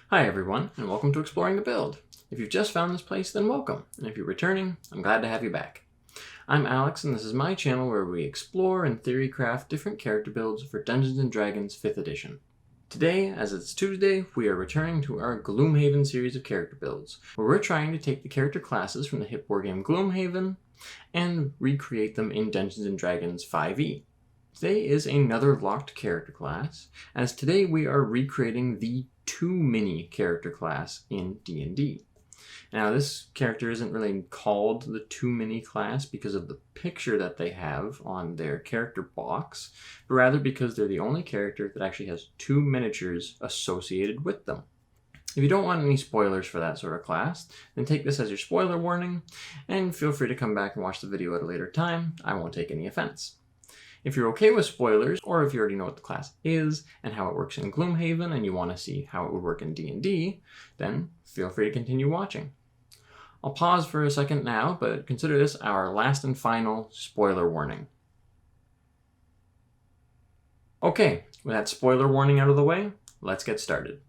Hi everyone, and welcome to Exploring the Build. If you've just found this place, then welcome, and if you're returning, I'm glad to have you back. I'm Alex, and this is my channel where we explore and theory craft different character builds for Dungeons & Dragons 5th edition. Today, as it's Tuesday, we are returning to our Gloomhaven series of character builds, where we're trying to take the character classes from the hit board game Gloomhaven and recreate them in Dungeons & Dragons 5e. Today is another locked character class, as today we are recreating the 2-mini character class in D&D. Now this character isn't really called the 2-mini class because of the picture that they have on their character box, but rather because they're the only character that actually has 2 miniatures associated with them. If you don't want any spoilers for that sort of class, then take this as your spoiler warning, and feel free to come back and watch the video at a later time. I won't take any offense. If you're okay with spoilers, or if you already know what the class is and how it works in Gloomhaven and you want to see how it would work in D&D, then feel free to continue watching. I'll pause for a second now, but consider this our last and final spoiler warning. Okay, with that spoiler warning out of the way, let's get started.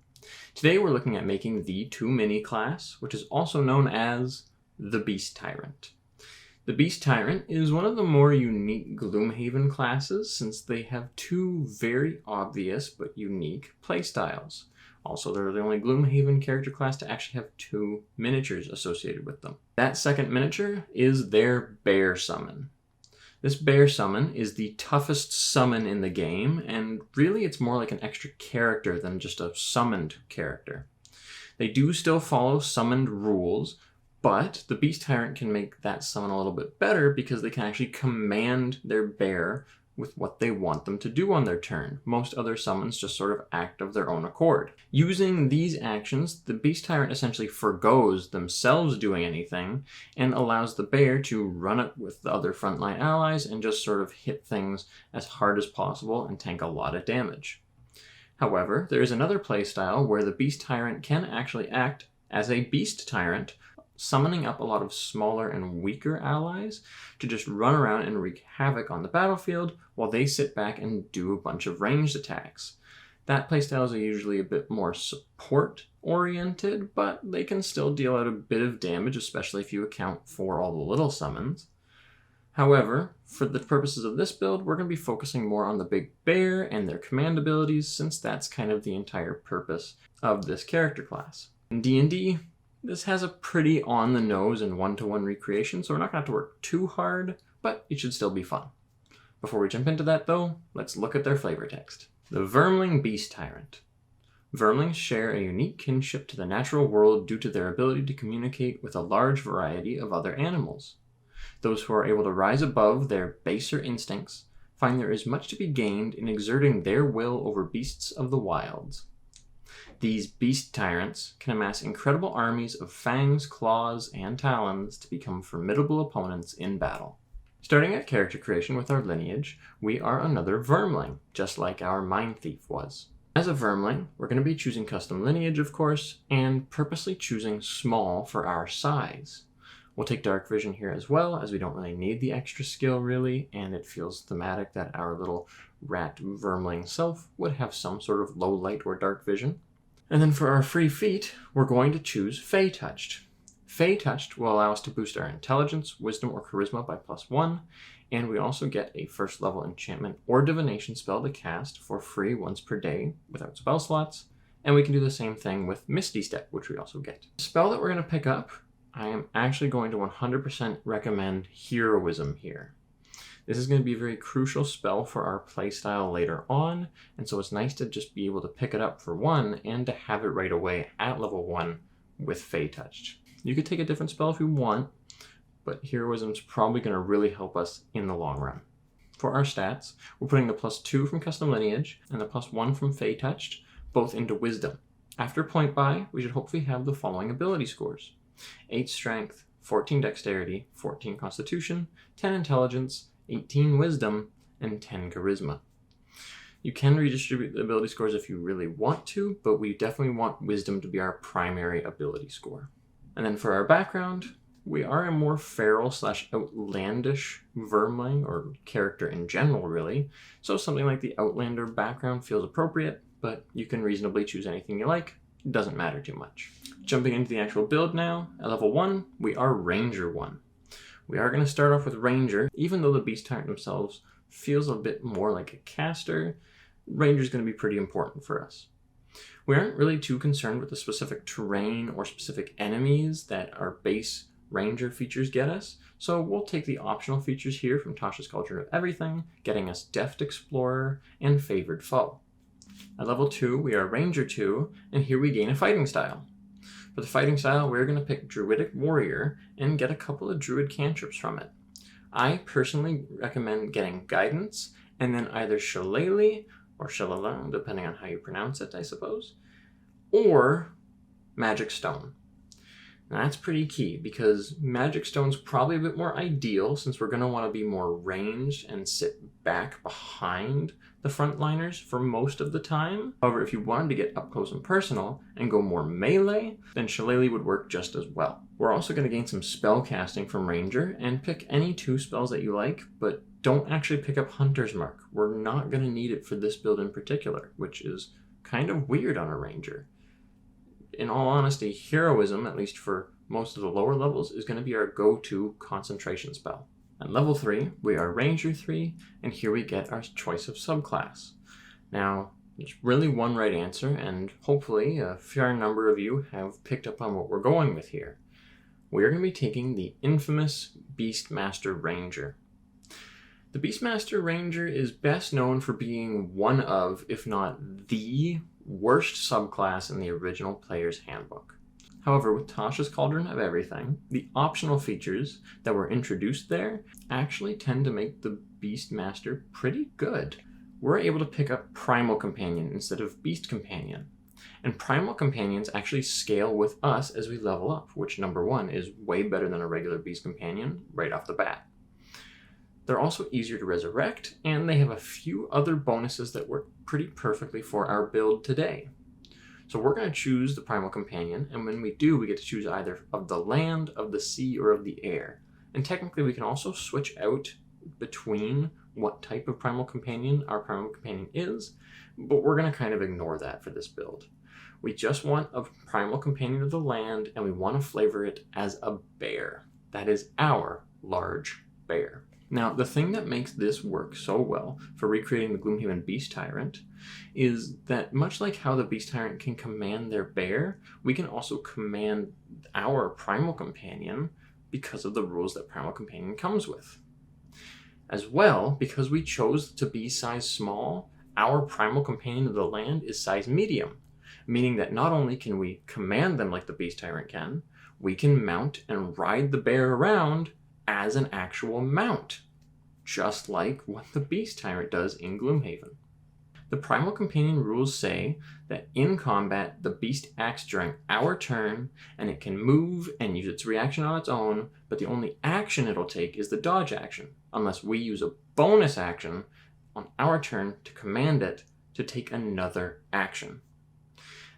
Today we're looking at making the 2-mini class, which is also known as the Beast Tyrant. The Beast Tyrant is one of the more unique Gloomhaven classes since they have 2 very obvious but unique playstyles. Also, they're the only Gloomhaven character class to actually have 2 miniatures associated with them. That second miniature is their bear summon. This bear summon is the toughest summon in the game, and really it's more like an extra character than just a summoned character. They do still follow summoned rules, but the Beast Tyrant can make that summon a little bit better because they can actually command their bear with what they want them to do on their turn. Most other summons just sort of act of their own accord. Using these actions, the Beast Tyrant essentially forgoes themselves doing anything and allows the bear to run it with the other frontline allies and just sort of hit things as hard as possible and tank a lot of damage. However, there is another playstyle where the Beast Tyrant can actually act as a Beast Tyrant, summoning up a lot of smaller and weaker allies to just run around and wreak havoc on the battlefield while they sit back and do a bunch of ranged attacks. That playstyle is usually a bit more support-oriented, but they can still deal out a bit of damage, especially if you account for all the little summons. However, for the purposes of this build, we're going to be focusing more on the big bear and their command abilities, since that's kind of the entire purpose of this character class. In D&D, this has a pretty on-the-nose and one-to-one recreation, so we're not going to have to work too hard, but it should still be fun. Before we jump into that, though, let's look at their flavor text. The Vermling Beast Tyrant. Vermlings share a unique kinship to the natural world due to their ability to communicate with a large variety of other animals. Those who are able to rise above their baser instincts find there is much to be gained in exerting their will over beasts of the wilds. These Beast Tyrants can amass incredible armies of fangs, claws, and talons to become formidable opponents in battle. Starting at character creation with our lineage, we are another Vermling, just like our Mind Thief was. As a Vermling, we're going to be choosing custom lineage, of course, and purposely choosing small for our size. We'll take Dark Vision here as well, as we don't really need the extra skill really, and it feels thematic that our little rat Vermling self would have some sort of low light or dark vision. And then for our free feat, we're going to choose Fey Touched. Fey Touched will allow us to boost our intelligence, wisdom, or charisma by +1, and we also get a first level enchantment or divination spell to cast for free once per day without spell slots, and we can do the same thing with Misty Step, which we also get. The spell that we're going to pick up, I am actually going to 100% recommend Heroism here. This is going to be a very crucial spell for our playstyle later on, and so it's nice to just be able to pick it up for 1 and to have it right away at level 1 with Fey Touched. You could take a different spell if you want, but Heroism is probably going to really help us in the long run. For our stats, we're putting the +2 from Custom Lineage and the +1 from Fey Touched, both into Wisdom. After point buy, we should hopefully have the following ability scores: 8 Strength, 14 Dexterity, 14 Constitution, 10 Intelligence, 18 Wisdom, and 10 Charisma. You can redistribute the ability scores if you really want to, but we definitely want Wisdom to be our primary ability score. And then for our background, we are a more feral / outlandish Vermling, or character in general really, so something like the Outlander background feels appropriate, but you can reasonably choose anything you like. it doesn't matter too much. Jumping into the actual build now, at level 1, we are Ranger 1. We are going to start off with Ranger, even though the Beast Tyrant themselves feels a bit more like a caster. Ranger is going to be pretty important for us. We aren't really too concerned with the specific terrain or specific enemies that our base Ranger features get us, so we'll take the optional features here from Tasha's Cauldron of Everything, getting us Deft Explorer and Favored Foe. At level 2, we are Ranger 2, and here we gain a fighting style. For the fighting style, we're going to pick Druidic Warrior and get a couple of Druid cantrips from it. I personally recommend getting Guidance, and then either Shillelagh, or Shillelagh, depending on how you pronounce it, I suppose, or Magic Stone. Now that's pretty key, because Magic Stone's probably a bit more ideal since we're going to want to be more ranged and sit back behind the frontliners for most of the time. However, if you wanted to get up close and personal and go more melee, then Shillelagh would work just as well. We're also going to gain some spell casting from Ranger and pick any 2 spells that you like, but don't actually pick up Hunter's Mark. We're not going to need it for this build in particular, which is kind of weird on a Ranger. In all honesty, Heroism, at least for most of the lower levels, is going to be our go-to concentration spell. At level 3, we are Ranger 3, and here we get our choice of subclass. Now, there's really one right answer, and hopefully a fair number of you have picked up on what we're going with here. We're going to be taking the infamous Beastmaster Ranger. The Beastmaster Ranger is best known for being one of, if not the, worst subclass in the original player's handbook. However, with Tasha's Cauldron of Everything, the optional features that were introduced there actually tend to make the Beastmaster pretty good. We're able to pick up Primal Companion instead of Beast Companion. And Primal Companions actually scale with us as we level up, which number 1 is way better than a regular Beast Companion right off the bat. They're also easier to resurrect, and they have a few other bonuses that work pretty perfectly for our build today. So we're going to choose the Primal Companion, and when we do, we get to choose either of the land, of the sea, or of the air. And technically, we can also switch out between what type of Primal Companion our Primal Companion is, but we're going to kind of ignore that for this build. We just want a Primal Companion of the land, and we want to flavor it as a bear. That is our large bear. Now, the thing that makes this work so well for recreating the Gloomhaven Beast Tyrant is that much like how the Beast Tyrant can command their bear, we can also command our Primal Companion because of the rules that Primal Companion comes with. As well, because we chose to be size small, our Primal Companion of the land is size medium, meaning that not only can we command them like the Beast Tyrant can, we can mount and ride the bear around as an actual mount, just like what the Beast Tyrant does in Gloomhaven. The Primal Companion rules say that in combat, the beast acts during our turn, and it can move and use its reaction on its own, but the only action it'll take is the dodge action, unless we use a bonus action on our turn to command it to take another action.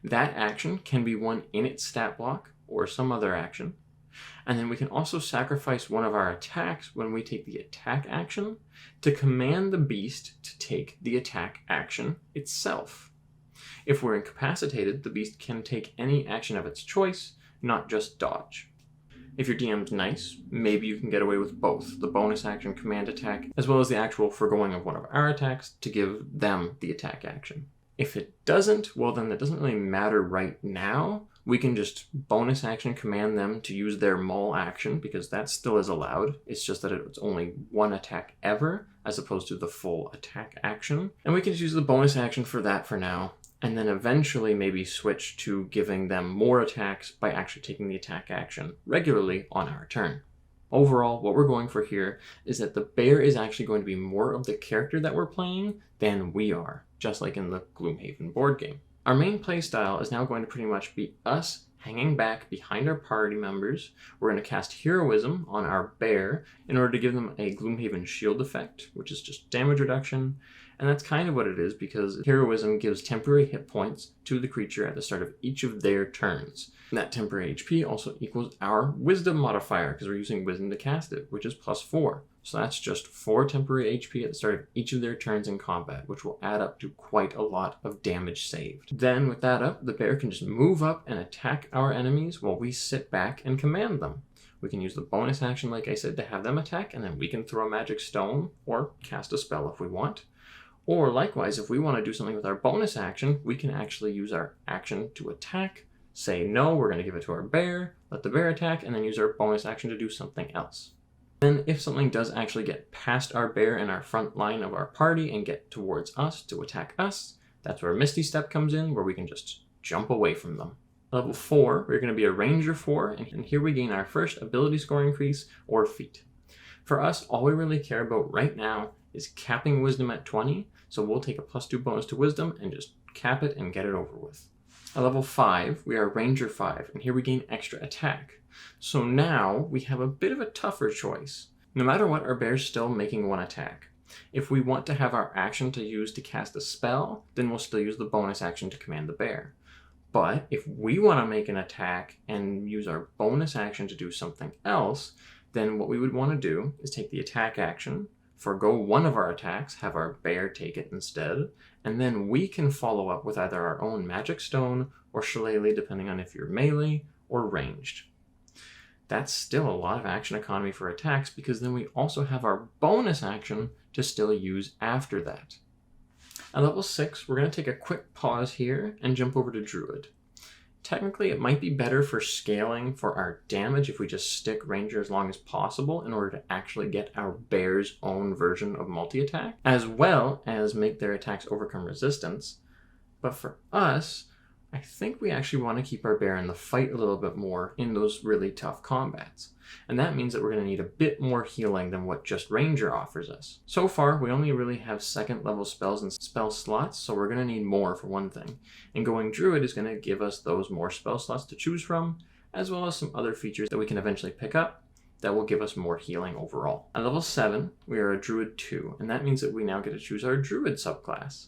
That action can be one in its stat block or some other action. And then we can also sacrifice one of our attacks when we take the attack action to command the beast to take the attack action itself. If we're incapacitated, the beast can take any action of its choice, not just dodge. If your DM's nice, maybe you can get away with both, the bonus action command attack, as well as the actual foregoing of one of our attacks to give them the attack action. If it doesn't, well then that doesn't really matter right now. We can just bonus action command them to use their maul action, because that still is allowed. It's just that it's only one attack ever, as opposed to the full attack action. And we can just use the bonus action for that for now, and then eventually maybe switch to giving them more attacks by actually taking the attack action regularly on our turn. Overall, what we're going for here is that the bear is actually going to be more of the character that we're playing than we are, just like in the Gloomhaven board game. Our main playstyle is now going to pretty much be us hanging back behind our party members. We're going to cast Heroism on our bear in order to give them a Gloomhaven shield effect, which is just damage reduction. And that's kind of what it is, because Heroism gives temporary hit points to the creature at the start of each of their turns. And that temporary HP also equals our Wisdom modifier, because we're using Wisdom to cast it, which is +4. So that's just 4 temporary HP at the start of each of their turns in combat, which will add up to quite a lot of damage saved. Then with that up, the bear can just move up and attack our enemies while we sit back and command them. We can use the bonus action, like I said, to have them attack, and then we can throw a magic stone or cast a spell if we want. Or likewise, if we want to do something with our bonus action, we can actually use our action to attack, say no, we're going to give it to our bear, let the bear attack, and then use our bonus action to do something else. Then if something does actually get past our bear in our front line of our party and get towards us to attack us, that's where Misty Step comes in, where we can just jump away from them. Level 4, we're going to be a Ranger 4, and here we gain our first ability score increase or feat. For us, all we really care about right now is capping Wisdom at 20, so we'll take a +2 bonus to Wisdom and just cap it and get it over with. At level 5, we are Ranger 5, and here we gain extra attack. So now we have a bit of a tougher choice. No matter what, our bear's still making 1 attack. If we want to have our action to use to cast a spell, then we'll still use the bonus action to command the bear. But if we want to make an attack and use our bonus action to do something else, then what we would want to do is take the attack action, forgo one of our attacks, have our bear take it instead, and then we can follow up with either our own magic stone or shillelagh, depending on if you're melee or ranged. That's still a lot of action economy for attacks, because then we also have our bonus action to still use after that. At level 6, we're going to take a quick pause here and jump over to Druid. Technically, it might be better for scaling for our damage if we just stick Ranger as long as possible in order to actually get our bear's own version of multi-attack, as well as make their attacks overcome resistance. But for us, I think we actually want to keep our bear in the fight a little bit more in those really tough combats. And that means that we're going to need a bit more healing than what just Ranger offers us. So far, we only really have 2nd level spells and spell slots, so we're going to need more for one thing. And going Druid is going to give us those more spell slots to choose from, as well as some other features that we can eventually pick up that will give us more healing overall. At level 7, we are a Druid 2, and that means that we now get to choose our Druid subclass.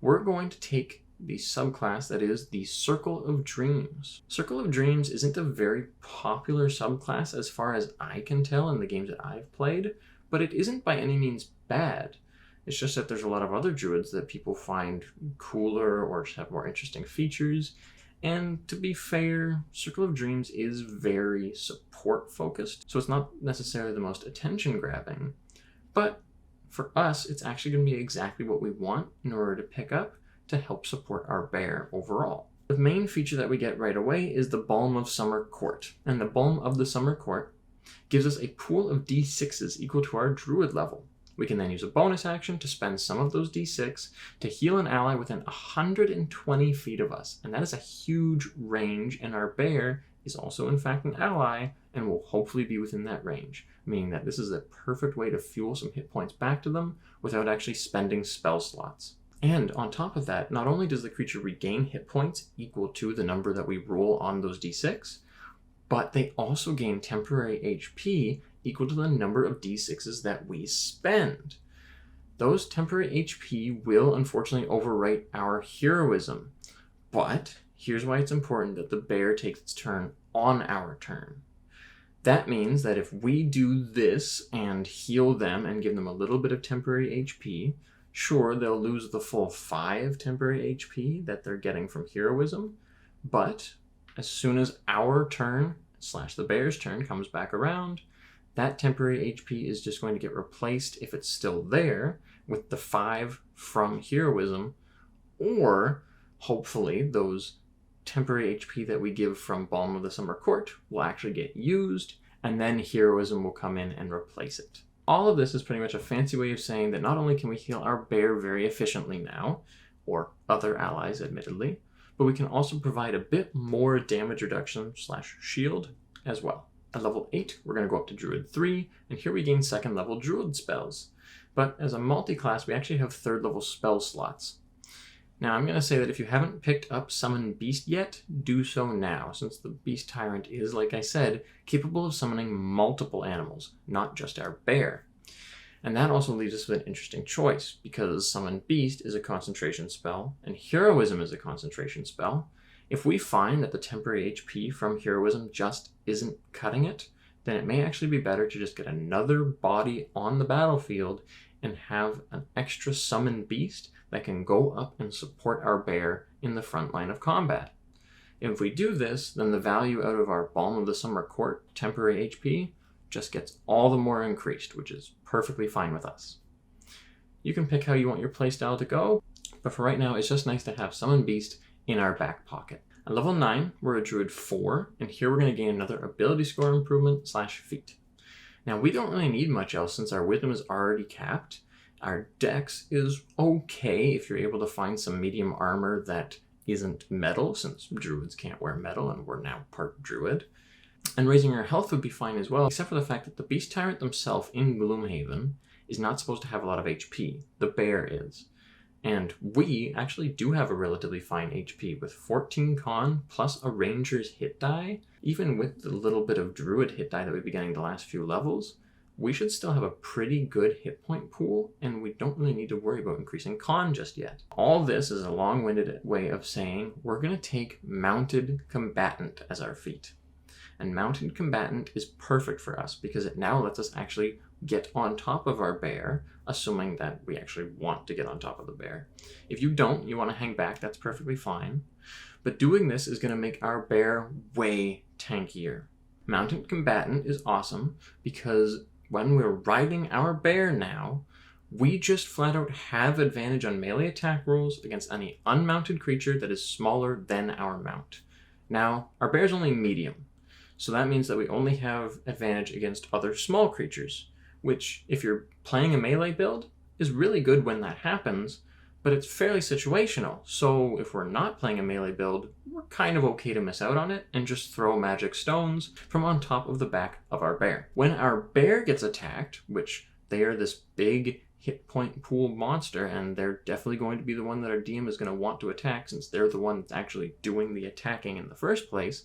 We're going to take the subclass that is the Circle of Dreams. Circle of Dreams isn't a very popular subclass as far as I can tell in the games that I've played, but it isn't by any means bad. It's just that there's a lot of other druids that people find cooler or have more interesting features, and to be fair, Circle of Dreams is very support focused, so it's not necessarily the most attention grabbing, but for us it's actually going to be exactly what we want in order to pick up to help support our bear overall. The main feature that we get right away is the Balm of Summer Court, and the Balm of the Summer Court gives us a pool of d6s equal to our Druid level. We can then use a bonus action to spend some of those d6 to heal an ally within 120 feet of us, and that is a huge range, and our bear is also in fact an ally and will hopefully be within that range, meaning that this is a perfect way to fuel some hit points back to them without actually spending spell slots. And on top of that, not only does the creature regain hit points equal to the number that we roll on those d6, but they also gain temporary HP equal to the number of d6s that we spend. Those temporary HP will unfortunately overwrite our heroism, but here's why it's important that the bear takes its turn on our turn. That means that if we do this and heal them and give them a little bit of temporary HP, sure, they'll lose the full 5 temporary HP that they're getting from heroism, but as soon as our turn / the bear's turn comes back around, that temporary HP is just going to get replaced, if it's still there, with the 5 from heroism, or hopefully those temporary HP that we give from Balm of the Summer Court will actually get used, and then heroism will come in and replace it. All of this is pretty much a fancy way of saying that not only can we heal our bear very efficiently now, or other allies admittedly, but we can also provide a bit more damage reduction / shield as well. At level 8, we're going to go up to Druid 3, and here we gain 2nd level Druid spells. But as a multi-class, we actually have 3rd level spell slots. Now I'm going to say that if you haven't picked up Summon Beast yet, do so now, since the Beast Tyrant is, like I said, capable of summoning multiple animals, not just our bear. And that also leaves us with an interesting choice, because Summon Beast is a concentration spell, and Heroism is a concentration spell. If we find that the temporary HP from Heroism just isn't cutting it, then it may actually be better to just get another body on the battlefield and have an extra summon beast that can go up and support our bear in the front line of combat. If we do this, then the value out of our Balm of the Summer Court temporary HP just gets all the more increased, which is perfectly fine with us. You can pick how you want your playstyle to go, but for right now, it's just nice to have Summon Beast in our back pocket. At level 9, we're a Druid 4, and here we're going to gain another ability score improvement / feat. Now, we don't really need much else since our Wisdom is already capped. Our Dex is okay if you're able to find some medium armor that isn't metal, since Druids can't wear metal and we're now part Druid. And raising our health would be fine as well, except for the fact that the Beast Tyrant themselves in Gloomhaven is not supposed to have a lot of HP. The bear is. And we actually do have a relatively fine HP with 14 con plus a ranger's hit die. Even with the little bit of druid hit die that we've been getting the last few levels, we should still have a pretty good hit point pool, and we don't really need to worry about increasing con just yet. All this is a long-winded way of saying we're going to take Mounted Combatant as our feat. And Mounted Combatant is perfect for us because it now lets us actually get on top of our bear, assuming that we actually want to get on top of the bear. If you don't, you want to hang back, that's perfectly fine. But doing this is going to make our bear way tankier. Mounted Combatant is awesome because when we're riding our bear now, we just flat out have advantage on melee attack rolls against any unmounted creature that is smaller than our mount. Now, our bear's only medium, so that means that we only have advantage against other small creatures, which, if you're playing a melee build, is really good when that happens, but it's fairly situational. So if we're not playing a melee build, we're kind of okay to miss out on it and just throw magic stones from on top of the back of our bear. When our bear gets attacked, which they are this big hit point pool monster, and they're definitely going to be the one that our DM is going to want to attack since they're the one that's actually doing the attacking in the first place,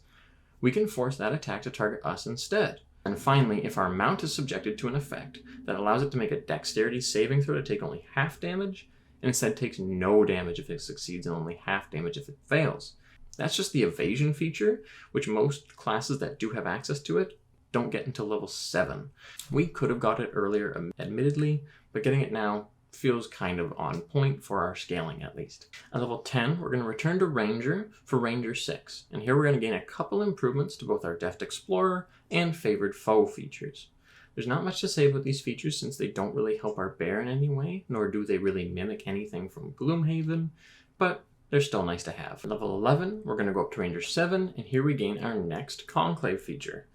we can force that attack to target us instead. And finally, if our mount is subjected to an effect that allows it to make a dexterity saving throw to take only half damage, and instead takes no damage if it succeeds and only half damage if it fails. That's just the evasion feature, which most classes that do have access to it don't get until level 7. We could have got it earlier, admittedly, but getting it now feels kind of on point for our scaling at least. At level 10, we're going to return to Ranger for Ranger 6, and here we're going to gain a couple improvements to both our Deft Explorer and Favored Foe features. There's not much to say about these features since they don't really help our bear in any way, nor do they really mimic anything from Gloomhaven, but they're still nice to have. At level 11, we're going to go up to Ranger 7, and here we gain our next Conclave feature.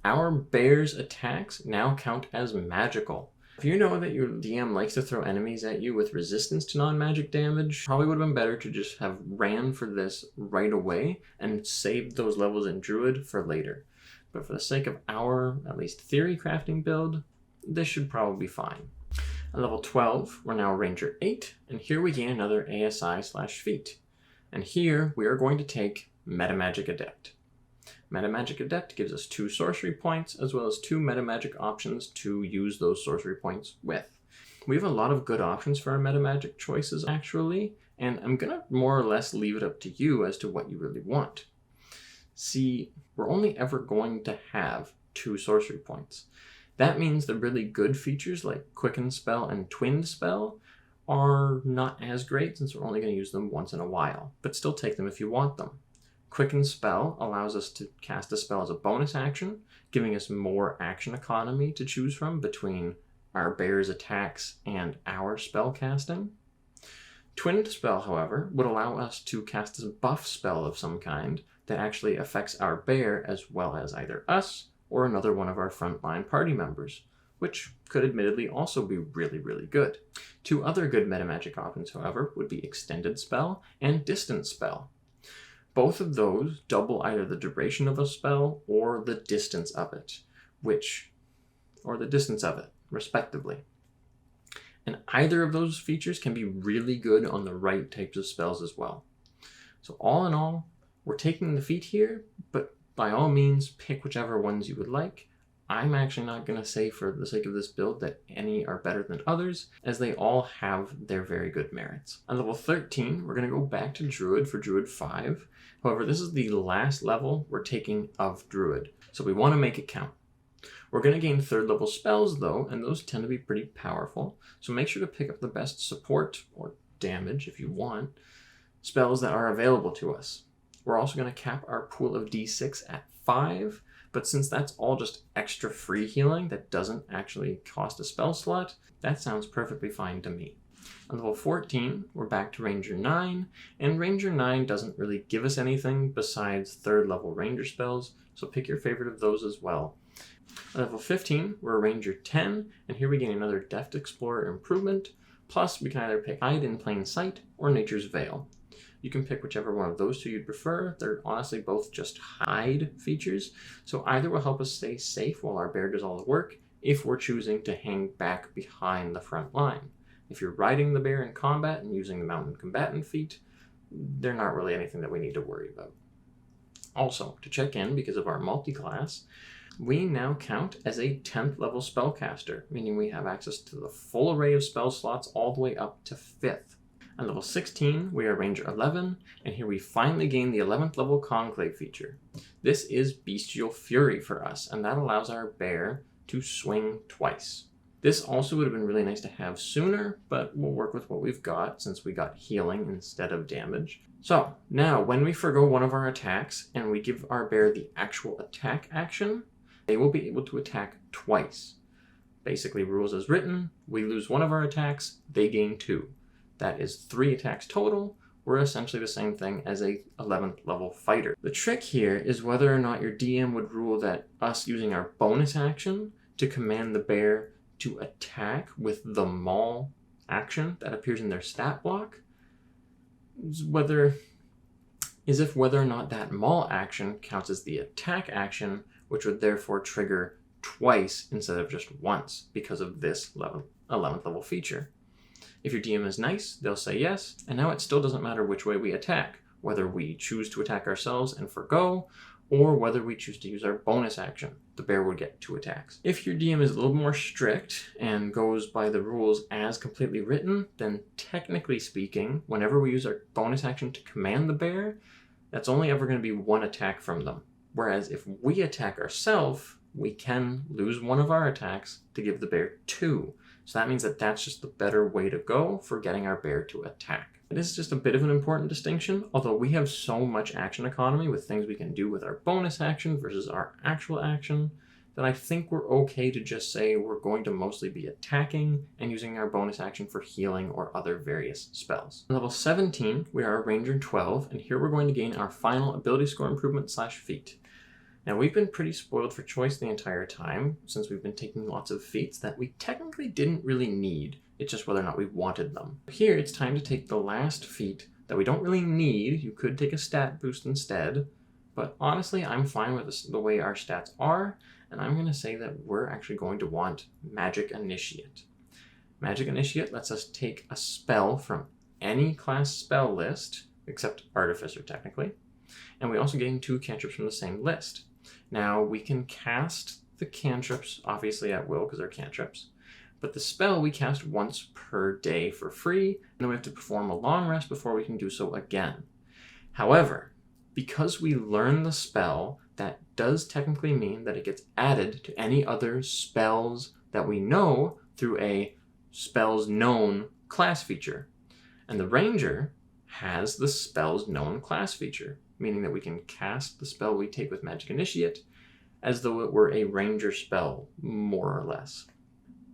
Our bear's attacks now count as magical. If you know that your DM likes to throw enemies at you with resistance to non-magic damage, probably would have been better to just have ran for this right away and saved those levels in Druid for later. But for the sake of our, at least theory crafting build, this should probably be fine. At level 12, we're now Ranger 8, and here we gain another ASI/feat. And here we are going to take Metamagic Adept. Metamagic Adept gives us 2 sorcery points, as well as 2 metamagic options to use those sorcery points with. We have a lot of good options for our metamagic choices, actually, and I'm going to more or less leave it up to you as to what you really want. See, we're only ever going to have 2 sorcery points. That means the really good features like Quicken Spell and Twinned Spell are not as great since we're only going to use them once in a while, but still take them if you want them. Quicken Spell allows us to cast a spell as a bonus action, giving us more action economy to choose from between our bear's attacks and our spell casting. Twinned Spell, however, would allow us to cast a buff spell of some kind that actually affects our bear as well as either us or another one of our frontline party members, which could admittedly also be really, really good. 2 other good metamagic options, however, would be Extended Spell and Distance Spell. Both of those double either the duration of a spell or the distance of it, respectively. And either of those features can be really good on the right types of spells as well. So all in all, we're taking the feat here, but by all means, pick whichever ones you would like. I'm actually not going to say for the sake of this build that any are better than others, as they all have their very good merits. At level 13, we're going to go back to Druid for Druid 5. However, this is the last level we're taking of Druid, so we want to make it count. We're going to gain 3rd level spells though, and those tend to be pretty powerful, so make sure to pick up the best support, or damage if you want, spells that are available to us. We're also going to cap our pool of d6 at 5, but since that's all just extra free healing that doesn't actually cost a spell slot, that sounds perfectly fine to me. On level 14, we're back to Ranger 9, and Ranger 9 doesn't really give us anything besides 3rd level Ranger spells, so pick your favorite of those as well. On level 15, we're a Ranger 10, and here we gain another Deft Explorer improvement, plus we can either pick Hide in Plain Sight or Nature's Veil. You can pick whichever one of those two you'd prefer. They're honestly both just hide features, so either will help us stay safe while our bear does all the work, if we're choosing to hang back behind the front line. If you're riding the bear in combat and using the mountain combatant feat, they're not really anything that we need to worry about. Also, to check in, because of our multi-class, we now count as a 10th level spellcaster, meaning we have access to the full array of spell slots all the way up to 5th. On level 16, we are Ranger 11, and here we finally gain the 11th level Conclave feature. This is Bestial Fury for us, and that allows our bear to swing twice. This also would have been really nice to have sooner, but we'll work with what we've got since we got healing instead of damage. So, now when we forgo one of our attacks and we give our bear the actual attack action, they will be able to attack twice. Basically, rules as written, we lose one of our attacks, they gain 2. That is 3 attacks total. We're essentially the same thing as a 11th level fighter. The trick here is whether or not your DM would rule that us using our bonus action to command the bear to attack with the maul action that appears in their stat block is whether or not that maul action counts as the attack action, which would therefore trigger twice instead of just once because of this 11th level feature. If your DM is nice, they'll say yes, and now it still doesn't matter which way we attack, whether we choose to attack ourselves and forgo, or whether we choose to use our bonus action. The bear would get 2 attacks. If your DM is a little more strict and goes by the rules as completely written, then technically speaking, whenever we use our bonus action to command the bear, that's only ever going to be 1 attack from them. Whereas if we attack ourselves, we can lose one of our attacks to give the bear 2. So that means that that's just the better way to go for getting our bear to attack. It is just a bit of an important distinction, although we have so much action economy with things we can do with our bonus action versus our actual action, that I think we're okay to just say we're going to mostly be attacking and using our bonus action for healing or other various spells. On level 17, we are a Ranger 12, and here we're going to gain our final ability score improvement / feat. Now, we've been pretty spoiled for choice the entire time, since we've been taking lots of feats that we technically didn't really need. It's just whether or not we wanted them. Here, it's time to take the last feat that we don't really need. You could take a stat boost instead, but honestly, I'm fine with the way our stats are, and I'm going to say that we're actually going to want Magic Initiate. Magic Initiate lets us take a spell from any class spell list, except Artificer technically, and we also gain 2 cantrips from the same list. Now, we can cast the cantrips, obviously at will because they're cantrips, but the spell we cast once per day for free, and then we have to perform a long rest before we can do so again. However, because we learn the spell, that does technically mean that it gets added to any other spells that we know through a spells known class feature. And the Ranger has the spells known class feature, meaning that we can cast the spell we take with Magic Initiate as though it were a Ranger spell, more or less.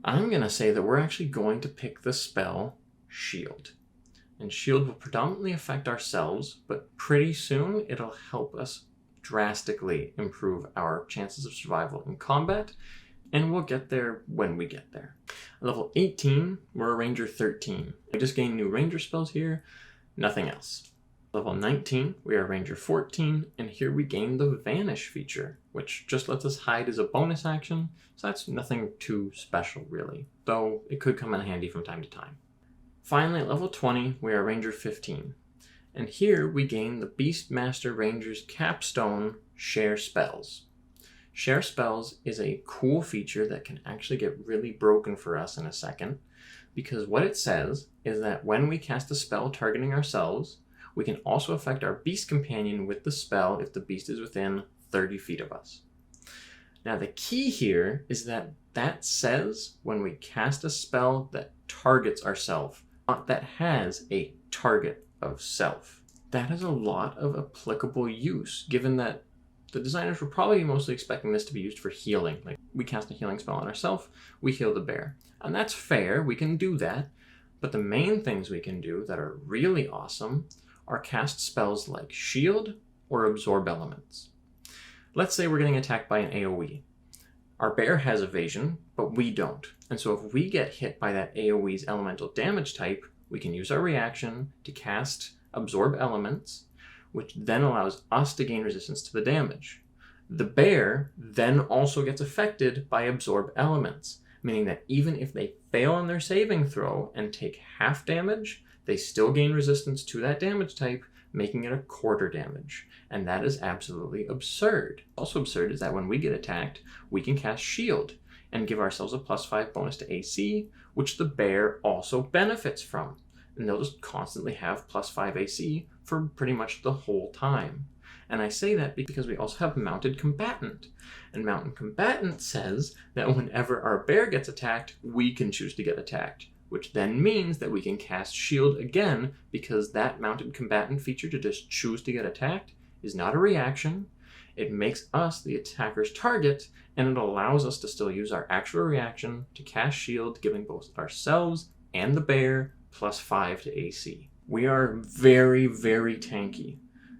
I'm going to say that we're actually going to pick the spell Shield. And Shield will predominantly affect ourselves, but pretty soon it'll help us drastically improve our chances of survival in combat, and we'll get there when we get there. Level 18, we're a Ranger 13. I just gained new Ranger spells here, nothing else. Level 19, we are Ranger 14, and here we gain the Vanish feature, which just lets us hide as a bonus action, so that's nothing too special really, though it could come in handy from time to time. Finally, at level 20, we are Ranger 15, and here we gain the Beastmaster Ranger's capstone, Share Spells. Share Spells is a cool feature that can actually get really broken for us in a second, because what it says is that when we cast a spell targeting ourselves, we can also affect our beast companion with the spell if the beast is within 30 feet of us. Now the key here is that that says when we cast a spell that targets ourselves, not that has a target of self. That has a lot of applicable use, given that the designers were probably mostly expecting this to be used for healing. Like, we cast a healing spell on ourselves, we heal the bear. And that's fair, we can do that. But the main things we can do that are really awesome are cast spells like Shield or Absorb Elements. Let's say we're getting attacked by an AoE. Our bear has evasion, but we don't. And so if we get hit by that AoE's elemental damage type, we can use our reaction to cast Absorb Elements, which then allows us to gain resistance to the damage. The bear then also gets affected by Absorb Elements, meaning that even if they fail on their saving throw and take half damage, they still gain resistance to that damage type, making it a quarter damage. And that is absolutely absurd. Also absurd is that when we get attacked, we can cast Shield and give ourselves a +5 bonus to AC, which the bear also benefits from. And they'll just constantly have +5 AC for pretty much the whole time. And I say that because we also have Mounted Combatant. And Mounted Combatant says that whenever our bear gets attacked, we can choose to get attacked, which then means that we can cast Shield again, because that Mounted Combatant feature to just choose to get attacked is not a reaction. It makes us the attacker's target, and it allows us to still use our actual reaction to cast Shield, giving both ourselves and the bear +5 to AC. We are very, very tanky.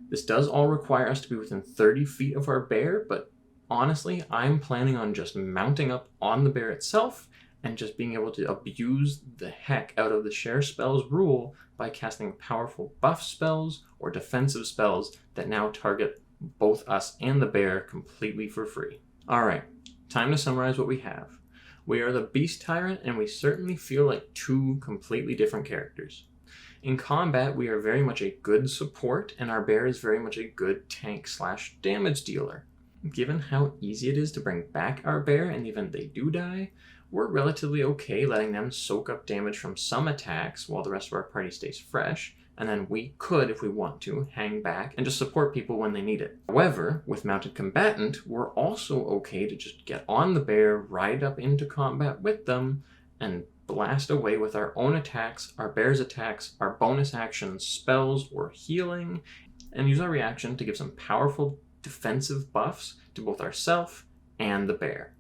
This does all require us to be within 30 feet of our bear, but honestly, I'm planning on just mounting up on the bear itself and just being able to abuse the heck out of the share spells rule by casting powerful buff spells or defensive spells that now target both us and the bear completely for free. Alright, time to summarize what we have. We are the Beast Tyrant, and we certainly feel like two completely different characters. In combat, we are very much a good support, and our bear is very much a good tank/damage dealer. Given how easy it is to bring back our bear in the event they do die, we're relatively okay letting them soak up damage from some attacks while the rest of our party stays fresh, and then we could, if we want to, hang back and just support people when they need it. However, with Mounted Combatant, we're also okay to just get on the bear, ride up into combat with them, and blast away with our own attacks, our bear's attacks, our bonus actions, spells, or healing, and use our reaction to give some powerful defensive buffs to both ourselves and the bear.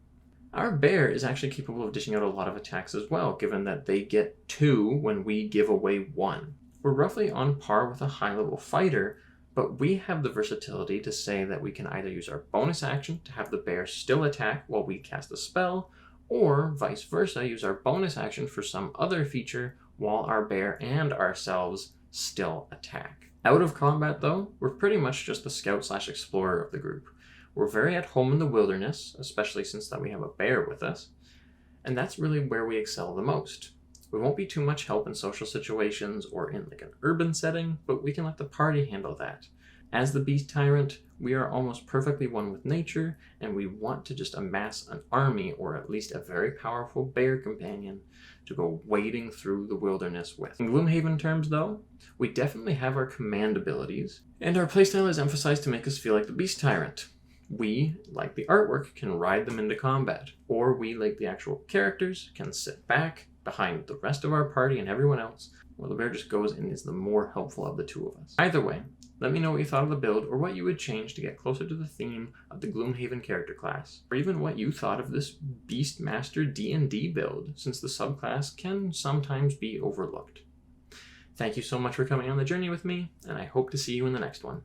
Our bear is actually capable of dishing out a lot of attacks as well, given that they get 2 when we give away 1. We're roughly on par with a high-level fighter, but we have the versatility to say that we can either use our bonus action to have the bear still attack while we cast a spell, or vice versa, use our bonus action for some other feature while our bear and ourselves still attack. Out of combat though, we're pretty much just the scout/explorer of the group. We're very at home in the wilderness, especially since that we have a bear with us, and that's really where we excel the most. We won't be too much help in social situations or in like an urban setting, but we can let the party handle that. As the Beast Tyrant, we are almost perfectly one with nature, and we want to just amass an army, or at least a very powerful bear companion, to go wading through the wilderness with. In Gloomhaven terms though, we definitely have our command abilities, and our playstyle is emphasized to make us feel like the Beast Tyrant. We, like the artwork, can ride them into combat, or we, like the actual characters, can sit back behind the rest of our party and everyone else, while the bear just goes and is the more helpful of the two of us. Either way, let me know what you thought of the build, or what you would change to get closer to the theme of the Gloomhaven character class, or even what you thought of this Beastmaster D&D build, since the subclass can sometimes be overlooked. Thank you so much for coming on the journey with me, and I hope to see you in the next one.